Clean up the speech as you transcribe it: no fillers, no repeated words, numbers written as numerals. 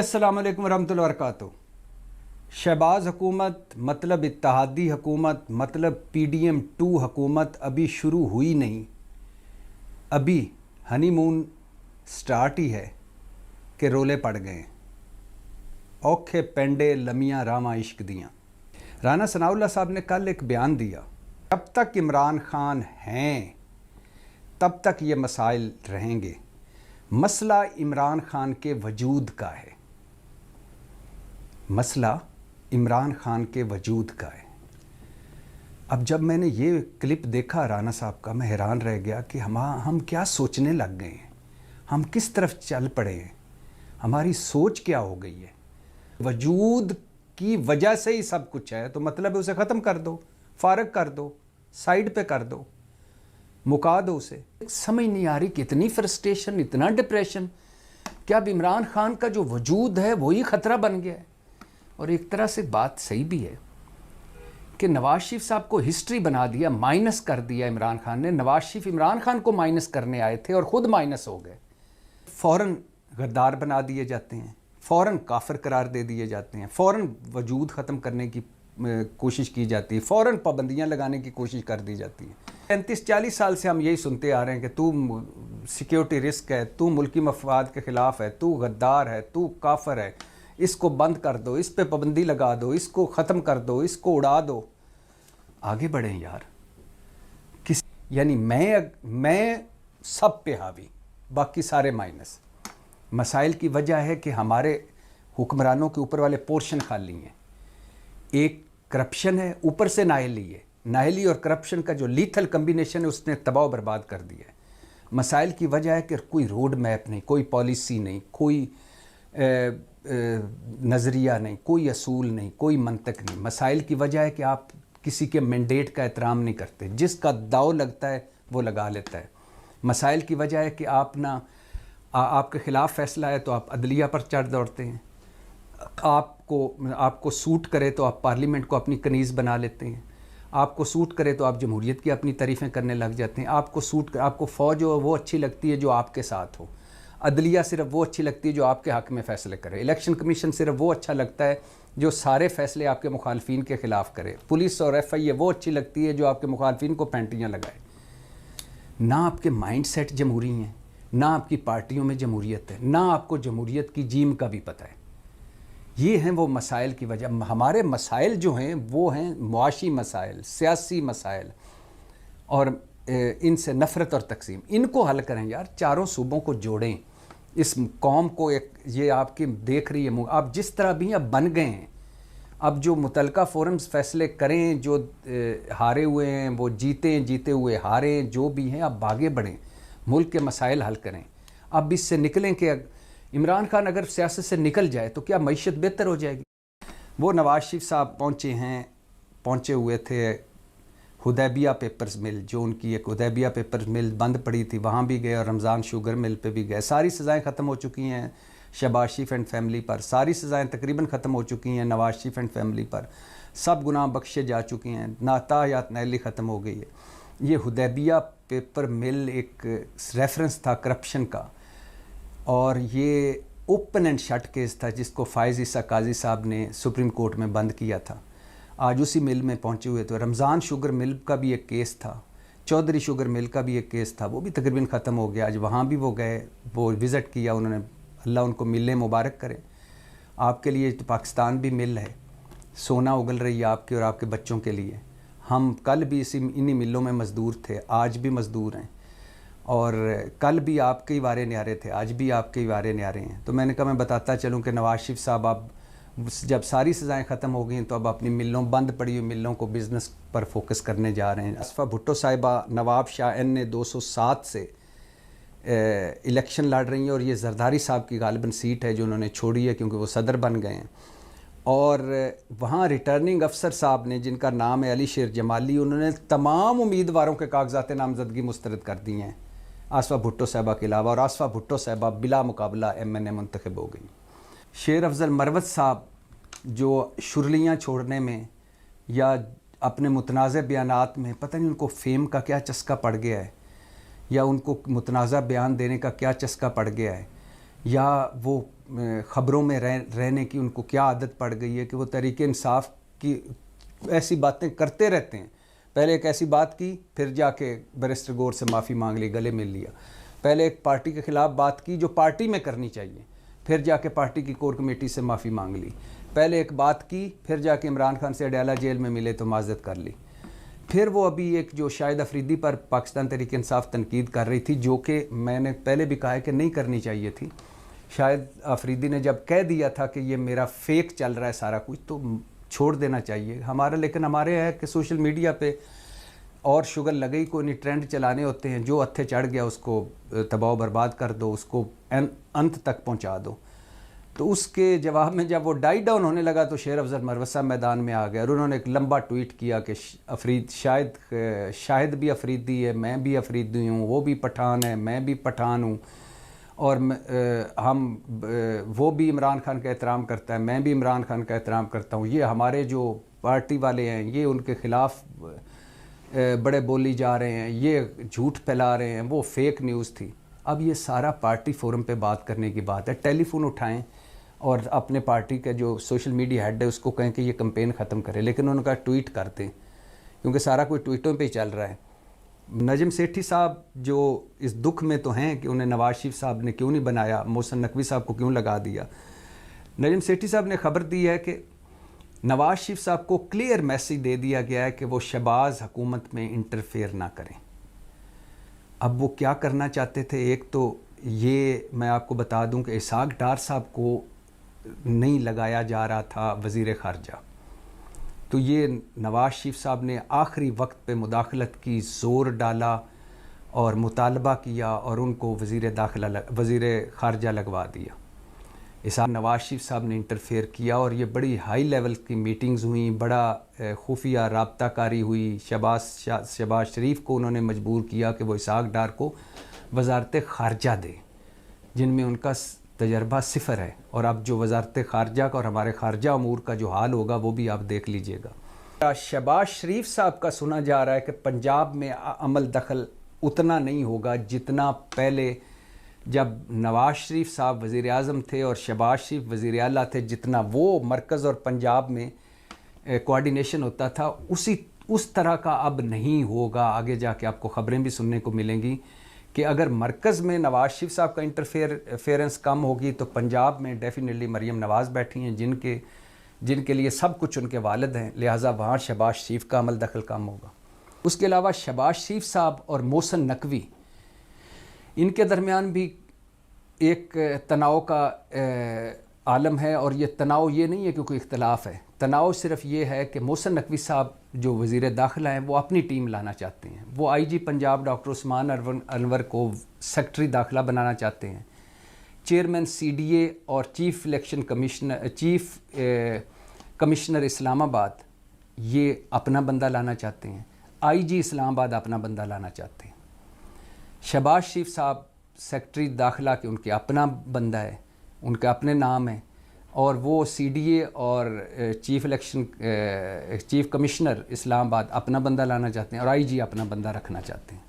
अस्सलाम वालेकुम रहमतुल्लाहि व बरकातुहू। शहबाज हुकूमत मतलब इत्तेहादी हुकूमत मतलब PDM-2 हुकूमत अभी शुरू हुई नहीं, अभी हनीमून स्टार्ट ही है कि रोले पड़ गए। औखे पेंडे लमियाँ रावां इश्क दियाँ। राना सनाउल्लाह साहब ने कल एक बयान दिया, जब तक इमरान खान हैं तब तक ये मसाइल रहेंगे। मसला इमरान खान के वजूद का है, मसला इमरान खान के वजूद का है। अब जब मैंने ये क्लिप देखा राना साहब का, मैं हैरान रह गया कि हम क्या सोचने लग गए हैं, हम किस तरफ चल पड़े हैं, हमारी सोच क्या हो गई है। वजूद की वजह से ही सब कुछ है, तो मतलब है उसे ख़त्म कर दो, फारग कर दो, साइड पे कर दो, मुका दो उसे। समझ नहीं आ रही कितनी फ्रस्ट्रेशन, इतना डिप्रेशन। क्या अब इमरान खान का जो वजूद है वही ख़तरा बन गया है। और एक तरह से बात सही भी है कि नवाज शरीफ साहब को हिस्ट्री बना दिया, माइनस कर दिया इमरान खान ने। नवाज शरीफ इमरान खान को माइनस करने आए थे और ख़ुद माइनस हो गए। फ़ौरन गद्दार बना दिए जाते हैं, फ़ौरन काफिर करार दे दिए जाते हैं, फ़ौरन वजूद ख़त्म करने की कोशिश की जाती है, फ़ौरन पाबंदियाँ लगाने की कोशिश कर दी जाती है। 35-40 साल से हम यही सुनते आ रहे हैं कि तू सिक्योरिटी रिस्क है, तू मुल्की मफाद के ख़िलाफ़ है, तू गद्दार है, तू काफिर है, इसको बंद कर दो, इस पे पाबंदी लगा दो, इसको ख़त्म कर दो, इसको उड़ा दो। आगे बढ़ें यार। यानी मैं सब पे हावी, बाकी सारे माइनस। मसाइल की वजह है कि हमारे हुक्मरानों के ऊपर वाले पोर्शन खाली हैं। एक करप्शन है, ऊपर से नाअहली है। नाअहली और करप्शन का जो लीथल कम्बिनेशन है उसने तबाह बर्बाद कर दिया है। मसाइल की वजह है कि कोई रोड मैप नहीं, कोई पॉलिसी नहीं, कोई नज़रिया नहीं, कोई असूल नहीं, कोई मंतक नहीं। मसाइल की वजह है कि आप किसी के मैंडेट का एहतराम नहीं करते, जिसका दाव लगता है वो लगा लेता है। मसाइल की वजह है कि आपके ख़िलाफ़ फ़ैसला है तो आप अदलिया पर चढ़ दौड़ते हैं, आपको सूट करे तो आप पार्लियामेंट को अपनी कनीज़ बना लेते हैं, आपको सूट करे तो आप जमहूरियत की अपनी तारीफ़ें करने लग जाते हैं, आपको फ़ौज वो अच्छी लगती है जो आपके साथ हो, अदलिया सिर्फ वो अच्छी लगती है जो आपके हक़ में फ़ैसले करे, इलेक्शन कमीशन सिर्फ वो अच्छा लगता है जो सारे फ़ैसले आपके मुखालफिन के ख़िलाफ़ करे, पुलिस और FIA वो अच्छी लगती है जो आपके मुखालफिन को पेंटियाँ लगाए। ना आपके माइंड सेट जमहूरी हैं, ना आपकी पार्टियों में जमहूरियत है, ना आपको जमहूरियत की जीम का भी पता है। ये हैं वो मसाइल की वजह। हमारे मसाइल जो हैं वो हैं मुआशी मसाइल, सियासी मसाइल और इनसे नफ़रत और तकसीम। इनको हल करें यार, चारों सूबों को जोड़ें, इस कौम को एक ये आपकी देख रही है, आप जिस तरह भी अब बन गए हैं, अब जो मुतलका फोरम्स फैसले करें, जो हारे हुए हैं वो जीते, जीते हुए हारे, जो भी हैं अब आगे बढ़ें, मुल्क के मसाइल हल करें। अब इससे निकलें कि इमरान खान अगर सियासत से निकल जाए तो क्या मईशत बेहतर हो जाएगी। वो नवाज शरीफ साहब पहुँचे हुए थे हुदैबिया पेपर्स मिल, जो उनकी एक हुदैबिया पेपर्स मिल बंद पड़ी थी, वहाँ भी गए और रमज़ान शुगर मिल पे भी गए। सारी सज़ाएँ ख़त्म हो चुकी हैं शहबाज शरीफ एंड फैमिली पर, सारी सज़ाएँ तकरीबन ख़त्म हो चुकी हैं नवाज शरीफ एंड फैमिली पर, सब गुनाह बख्शे जा चुके हैं, नाता नाअहली ख़त्म हो गई है। ये हुदैबिया पेपर मिल एक रेफरेंस था करप्शन का, और ये ओपन एंड शट केस था जिसको फ़ायज़ ईसा काजी साहब ने सुप्रीम कोर्ट में बंद किया था। आज उसी मिल में पहुंचे हुए। तो रमज़ान शुगर मिल का भी एक केस था, चौधरी शुगर मिल का भी एक केस था, वो भी तकरीबन ख़त्म हो गया। आज वहाँ भी वो गए, वो विज़िट किया उन्होंने, अल्लाह उनको मिलें मुबारक करे। आपके लिए तो पाकिस्तान भी मिल है, सोना उगल रही है आपके और आपके बच्चों के लिए। हम कल भी इन्हीं मिलों में मज़दूर थे, आज भी मज़दूर हैं, और कल भी आपके ही वारे न्यारे थे, आज भी आपके ही वारे न्यारे हैं। तो मैंने कहा मैं बताता चलूँ कि नवाज शरीफ साहब अब जब सारी सज़ाएँ ख़त्म हो गई तो अब अपनी मिलों, बंद पड़ी हुई मिलों को बिज़नेस पर फोकस करने जा रहे हैं। आसफ़ा भुट्टो साहिबा नवाब शाह N ने 207 से इलेक्शन लड़ रही हैं, और ये जरदारी साहब की गालिबन सीट है जो उन्होंने छोड़ी है क्योंकि वो सदर बन गए हैं। और वहाँ रिटर्निंग अफसर साहब ने, जिनका नाम है अली शेर जमाली, उन्होंने तमाम उम्मीदवारों के कागजात नामजदगी मुस्तरद कर दी हैं आसफ़ा भुट्टो साहिबा के अलावा, और आसफ़ा भुट्टो साहिबा बिला मुकाबला MNA मुंतखब हो गई। शेर अफजल मरवत साहब जो शुरलियाँ छोड़ने में या अपने मुतनाज़ बयानात में, पता नहीं उनको फेम का क्या चस्का पड़ गया है, या उनको मुतनाज़ा बयान देने का क्या चस्का पड़ गया है, या वो خبروں میں رہنے کی ان کو کیا عادت پڑ گئی ہے کہ وہ تحریک انصاف کی ایسی باتیں کرتے رہتے ہیں. پہلے ایک ایسی بات کی، پھر جا کے بیرسٹر گور سے معافی مانگ لی، گلے مل لیا. پہلے ایک پارٹی کے خلاف بات کی جو پارٹی میں کرنی چاہیے، پھر جا کے پارٹی کی کور کمیٹی سے معافی مانگ لی. پہلے ایک بات کی، پھر جا کے عمران خان سے اڈیالہ جیل میں ملے تو معذرت کر لی. پھر وہ ابھی ایک جو شاہد افریدی پر پاکستان تحریک انصاف تنقید کر رہی تھی، جو کہ میں نے پہلے بھی کہا ہے کہ نہیں کرنی چاہیے تھی. شاہد افریدی نے جب کہہ دیا تھا کہ یہ میرا فیک چل رہا ہے سارا کچھ، تو چھوڑ دینا چاہیے ہمارا. لیکن ہمارے ہے کہ سوشل میڈیا پہ اور شوگر لگئی کو نہیں ٹرینڈ چلانے ہوتے ہیں، جو اتھے چڑھ گیا اس کو تباہ و برباد کر دو، اس کو انت تک پہنچا دو. تو اس کے جواب میں جب وہ ڈائی ڈاؤن ہونے لگا تو شیر افضل مروت صاحب میدان میں آ گئے اور انہوں نے ایک لمبا ٹویٹ کیا کہ شاہد بھی افریدی ہے، میں بھی افریدی ہوں، وہ بھی پٹھان ہے، میں بھی پٹھان ہوں، اور وہ بھی عمران خان کا احترام کرتا ہے، میں بھی عمران خان کا احترام کرتا ہوں. یہ ہمارے جو پارٹی والے ہیں یہ ان کے خلاف بڑے بولی جا رہے ہیں، یہ جھوٹ پھیلا رہے ہیں، وہ فیک نیوز تھی. اب یہ سارا پارٹی فورم پہ بات کرنے کی بات ہے. ٹیلی فون اٹھائیں اور اپنے پارٹی کا جو سوشل میڈیا ہیڈ ہے اس کو کہیں کہ یہ کمپین ختم کرے، لیکن ان کا ٹویٹ کرتے ہیں کیونکہ سارا کوئی ٹویٹوں پہ ہی چل رہا ہے. نجم سیٹھی صاحب جو اس دکھ میں تو ہیں کہ انہیں نواز شریف صاحب نے کیوں نہیں بنایا، محسن نقوی صاحب کو کیوں لگا دیا. نجم سیٹھی صاحب نے خبر دی ہے کہ نواز شریف صاحب کو کلیئر میسیج دے دیا گیا ہے کہ وہ شہباز حکومت میں انٹرفیئر نہ کریں. اب وہ کیا کرنا چاہتے تھے؟ ایک تو یہ میں آپ کو بتا دوں کہ اسحاق ڈار صاحب کو نہیں لگایا جا رہا تھا وزیر خارجہ، تو یہ نواز شریف صاحب نے آخری وقت پہ مداخلت کی، زور ڈالا اور مطالبہ کیا اور ان کو وزیر خارجہ لگوا دیا. نواز شریف صاحب نے انٹرفیئر کیا اور یہ بڑی ہائی لیول کی میٹنگز ہوئیں، بڑا خفیہ رابطہ کاری ہوئی. شہباز شریف کو انہوں نے مجبور کیا کہ وہ اسحاق ڈار کو وزارت خارجہ دے، جن میں ان کا تجربہ صفر ہے. اور اب جو وزارت خارجہ کا اور ہمارے خارجہ امور کا جو حال ہوگا وہ بھی آپ دیکھ لیجئے گا. شہباز شریف صاحب کا سنا جا رہا ہے کہ پنجاب میں عمل دخل اتنا نہیں ہوگا جتنا پہلے جب نواز شریف صاحب وزیر اعظم تھے اور شہباز شریف وزیر اعلیٰ تھے، جتنا وہ مرکز اور پنجاب میں کوآرڈینیشن ہوتا تھا اس طرح کا اب نہیں ہوگا. آگے جا کے آپ کو خبریں بھی سننے کو ملیں گی کہ اگر مرکز میں نواز شریف صاحب کا انٹرفیئرنس کم ہوگی تو پنجاب میں ڈیفینیٹلی مریم نواز بیٹھی ہیں جن کے لیے سب کچھ ان کے والد ہیں، لہٰذا وہاں شہباز شریف کا عمل دخل کم ہوگا. اس کے علاوہ شہباز شریف صاحب اور محسن نقوی، ان کے درمیان بھی ایک تناؤ کا عالم ہے. اور یہ تناؤ یہ نہیں ہے کہ کوئی اختلاف ہے، تناؤ صرف یہ ہے کہ محسن نقوی صاحب جو وزیر داخلہ ہیں وہ اپنی ٹیم لانا چاہتے ہیں. وہ آئی جی پنجاب ڈاکٹر عثمان انور کو سیکرٹری داخلہ بنانا چاہتے ہیں. چیئرمین سی ڈی اے اور چیف کمشنر اسلام آباد یہ اپنا بندہ لانا چاہتے ہیں. آئی جی اسلام آباد اپنا بندہ لانا چاہتے ہیں. شہباز شریف صاحب سیکرٹری داخلہ کے ان کے اپنا بندہ ہے، ان کے اپنے نام ہیں، اور وہ سی ڈی اے اور چیف کمشنر اسلام آباد اپنا بندہ لانا چاہتے ہیں اور آئی جی اپنا بندہ رکھنا چاہتے ہیں.